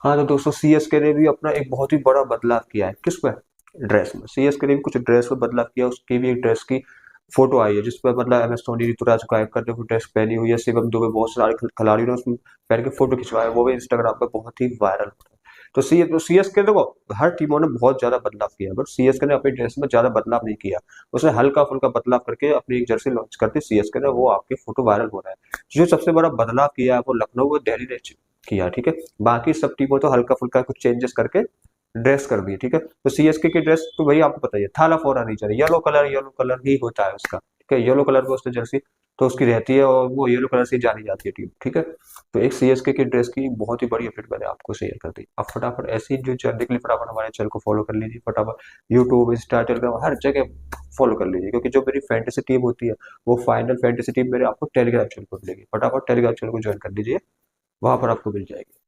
हाँ तो दोस्तों सीएसके ने भी अपना एक बहुत ही बड़ा बदलाव किया है, किसमें, ड्रेस में। सीएसके ने भी कुछ ड्रेस में बदलाव किया, उसकी भी एक ड्रेस की फोटो आई है जिसपे मतलब एम एस धोनी, ऋतुराज गायकवाड़ ने वो ड्रेस पहनी हुई है, शिवम दुबे, बहुत सारे खिलाड़ियों ने उसमें पहन के फोटो खिंचवाया, वो भी इंस्टाग्राम पे बहुत ही वायरल हो रहा है। तो सीएसके देखो, हर टीमों ने बहुत ज्यादा बदलाव किया, बट सीएसके ने अपनी ड्रेस में ज्यादा बदलाव नहीं किया। उसने हल्का फुल्का बदलाव करके अपनी एक जर्सी लॉन्च कर दी सीएसके ने, वो आपके फोटो वायरल हो रहा है। जो सबसे बड़ा बदलाव किया है वो लखनऊ और दिल्ली ने किया, ठीक है। बाकी सब टीमों तो हल्का फुल्का कुछ चेंजेस करके ड्रेस कर दी, ठीक है। तो सीएसके की ड्रेस तो वही आपको पता ही है, थाला फोरा नहीं चाहिए, येलो कलर ही होता है उसका, ठीक है। येलो कलर में उसने जर्सी तो उसकी रहती है और वो येलो कलर से जानी जाती है टीम, ठीक है। तो एक सीएसके की ड्रेस की बहुत ही बड़ी अपडेट मैंने आपको शेयर कर दी। आप फटाफट ऐसी जो जानने के लिए फटाफट हमारे चैनल को फॉलो कर लीजिए, फटाफट यूट्यूब, इंस्टा, टेलीग्राम, हर जगह फॉलो कर लीजिए, क्योंकि जो मेरी फैंटेसी टीम होती है वो फाइनल फैंटेसी टीम मेरे आपको टेलीग्राम चैनल पर मिलेगी। फटाफट टेलीग्राम चैनल को ज्वाइन कर लीजिए, वहां पर आपको मिल जाएगी।